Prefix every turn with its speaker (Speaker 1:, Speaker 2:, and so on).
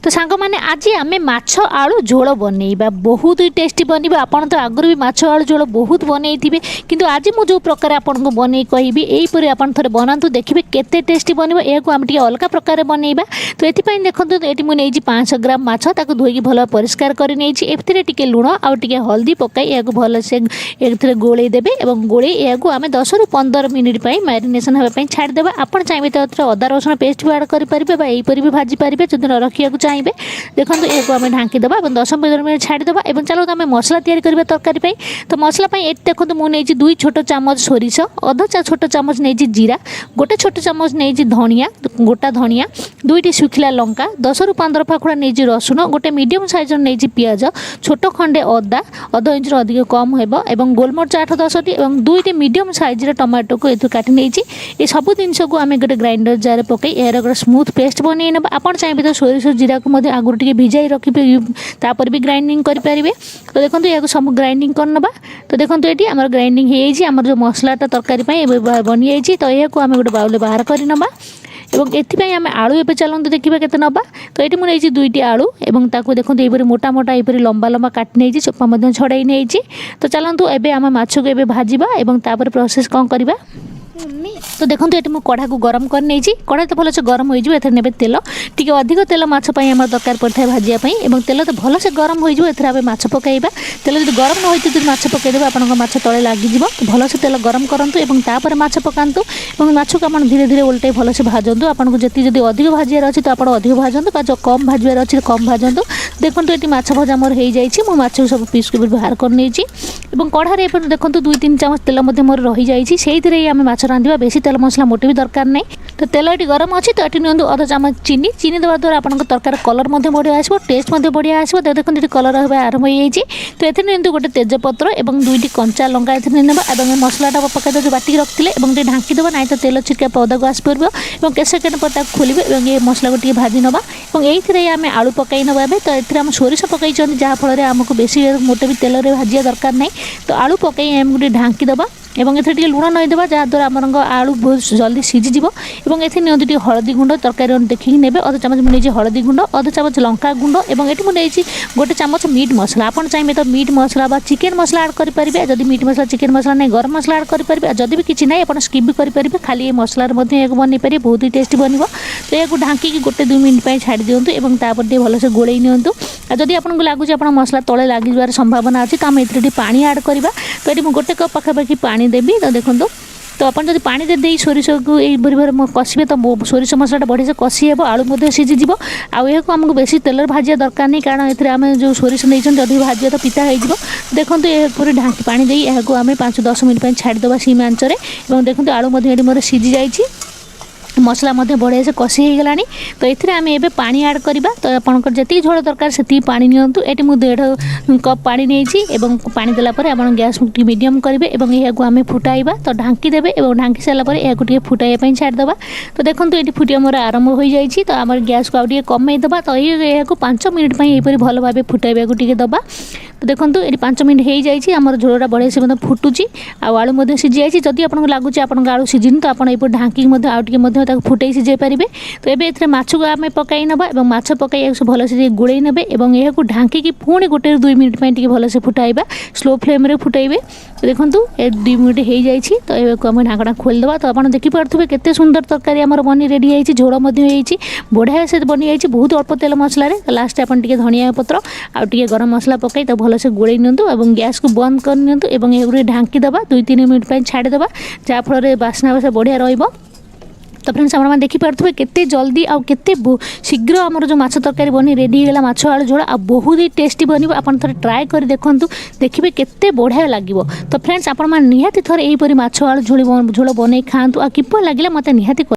Speaker 1: तो सांग मैंने आज आम माछ आलू झोल बनइबा बहुत ही टेस्टी बनइबा। आपन तो आगुरी भी माछ आलू झोल बहुत बनई थिबे, किंतु आज मु जो प्रकार आपन को बनई कहबी एहीपरि आपन थरे बनातु देखिबे केते टेस्टी बनइबा। एको आम टिके अलगा प्रकार बनइबा। तो एथिपई देखंतु एठी मु नेइछि 500 ग्राम माछ, ताको धोइकी भल परिष्कार करि नेइछि। एथिरे टिके लूण आ टिके हल्दी पकाई याको भल से एथिरे गोळेई देबे एवं गोळेई याको आमे 10 रु 15 मिनिट पई मैरिनेशन हेबा पई छाडी देबा। आपन चाइबे तो एथिरे अदा रसुण पेस्ट भी ऐड करि परिबे बा एहीपरि भी भाजी परिबे। जदि रखिया को चाहिए देखो ये आम ढांकी देवा और 10-15 मिनट छाड़ीदेवा। और चलो आम मसला तैयारी करबा तरकारी। तो मसला ये देखो मुझे 2 छोट चामच सोरिष, अधा छोट चामच नहीं जीरा, गोटे छोट चामच नहीं धनिया गोटा धनिया, 2टी सुखिला लंका, 10 रु 15 फाखुड़ा नहीं रसुण, गोटे मीडियम साइज नहीं पियाज, छोट खंडे अदा अधा इंच अधिक कम होब, गोलमरिच 8-10टी और 2टी मीडियम साइज टमाटो को ये काटी नहीं। ये सब जिनस को आम गोटे ग्राइंडर जार पकई यार गोटे स्मूथ पेस्ट बनई ना। आपड़ चाहिए तो सोरिष जीरा को आगुरी टिके भिजाई रखिपे तापर भी ग्राइंडिंग करें। तो देखो या सब ग्राइंडिंग करनबा। तो देखो ये आम ग्राइंडिंग हो आम जो मसलाटा तरकारी बनी जाइए। तो यह आम गोटे बाउल बाहर करनबा और एथि आम आलू ए चलते देखा केते नबा। तो ये मुझे 2टी आलू और ताको देखो ये मोटा मोटा ये लंबा लंबा काटी नहीं चोपा छड़ाई नहीं। तो चलतु एबे आम माछ को ए भाजवा और प्रोसेस कौन करवा। तो देखो ये मुझे कढ़ा को गरम कर नहीं। कढ़ा तो भलसे गरम हो ने तेल टी अधिक तेल माछपाई आम दरकार पड़ता है भाजापी और तेल तो भलसे गरम हो माछ पकईबा। तेल जो गरम न होती माछ पकईदेवे आप माछ तले लगे। तो भलसे तेल गरम करूँ और माछ पकातु और माछ को आप धीरे धीरे उल्टे भलसे भाजतु। आपको जी जब अधिक भाजार अच्छी तो आप अधिक भाजतु, जो कम भाजबार अच्छी कम भाजतु। देखो ये माछ भजा मोर हो जाए। माछ सब पीस को बाहर कर नहीं कढ़ारे देखो 2-3 चामच तेल मोर रही जाइए। आम माछ रांधिबा बेसी तेल मसला मोटे भी दरकार नहीं। तो तेल ये गरम अच्छी तो ये नियंतु अधा चामच चीनी देवा द्वारा आप तरकार कलर बढ़िया आसो, टेस्ट बढ़िया आसो। तो देखो ये कलर होगा आरंभ हो जाए। तो ये नियंतु गोटे तेजपत्र और 2टी कंचा लंका ये मसलाटा पकईदे जो बाटिक रखते और ढांकी देवा ना। तो तेल छिटका पदा को आस पार और के सेकेंड पर खोलेंगे और ये मसला को टी भाजी नवा और ये आम आलू पकई नवा। तो ये आम सोरिष पकई जहाँफल आमको बेसी मोटे भी तेल भाजिया दरकार नहीं। तो आलू पकई आम गोटे ढांकी देवा और ये लुण नहीं देवा जहाँद्वारा आम आलू बहुत जल्दी सीझीज। और ये नियंतु हलदी गुंड तरकारी देखिए ने अधा चामच मुझे हलदी गुंड, अधा चामच लंका गुंड और ये मुझे गोटे चामच मीट मसला। आप चाहिए तो मीट मसला बा चिकेन मसला ऐड करेंगे। जदि मीट मसला चिकेन मसला नहीं गरम मसला ऐड करेंगे। जदि भी किसी ना आप स्किप भी करेंगे। खाली ये मसलार बनई पारे बहुत ही टेस्टी बन। तो यह ढांकी गोटे 2 मिनट छाड़ी दिंतु और तापर टे भलसे गोलई नियंतु। जदि आपको लगुच आप मसला तले लगे संभावना अच्छी तो आम ये पानी ऐड करवा। तो ये गोटे कप पाखापाखि पानी देवी। तो देखो तो आप जब पानी दे सोरिष को यही कषे तो सोरिष मसलाटा बढ़िया से कषि हे आलू सीझीज। आउ आमको बेसी तेल भाजिया दरकार नहीं कारण ये जो सोरिष नहीं अधिक भाजिया तो पिता हो। देखो ये ढांकी पानी दे आम 5-10 मिनट छाड़ीदेवा सीम आंचरे। और देखो आलू मोर सीझी जाइए, मसला बढ़िया से कषि हो गलानी। तो ये आम ए पानी ऐड करवा। तो आपंकर जी झोल दरकार से पानी नियंतु। ये मुझे 1.5 कप पानी नहीं पानी देलापर आप गैस मीडियम करेंगे और यह आम फुटाइबा। तो ढांकी देवे और ढांकी सारापर यह फुटाइवाई छाड़ीदेवा। तो देखो ये फुटिया मोर आरंभ हो जाए। तो आम गैस को आगे कमईदेवा। तो यह 5 मिनट यहपरी भल भाव फुटाइबा को दबा। तो देखो ये 5 मिनट हो जाए। आम झोलटा बढ़िया से फुटुची आलू सीझी जाए। जदि आपको लगुच आप आलू सीझिनी तो आप ढांकी आगे फुटे सीझे पारे। तो ये माछ को आम पकई नवा और माछ पकई भल से गोड़े ने और यह ढांकी पुणी 1-2 मिनट भल से फुटाइबा स्लो फ्लेम रे फुटाइबे। तो देखो ये 2 मिनट हो जाए। तो ये आम ढाकना खोलदेवा। तो आप देखिपे केते सुंदर तरकारी आम बनी रेडी है। झोल बढ़िया से बनी जाइए बहुत अल्प तेल मसला। लास्ट आप धनिया पत्र आगे गरम मसला पकई तो भल से गोड़े नियंतु और गैस को बंद कर नियंतु और ये ढांकी देवा 2-3 मिनट छाड़ीदेवा जहाँफल बास्ना बासा बढ़िया रही। तो फ्रेंड्स आप देखिपे केते जल्दी आउ केते शीघ्र आमर जो माछ तरकारी बनी रेडी होगा माछ आलू झोल आ बहुत ही टेस्टी बन। आप थे ट्राए कर देखूँ देखिए केते बढ़िया लगे। तो फ्रेंड्स आप निहाती थे यहीपरि माछ आलू झोल बनई खातु आ किपर लगे मत निहाती।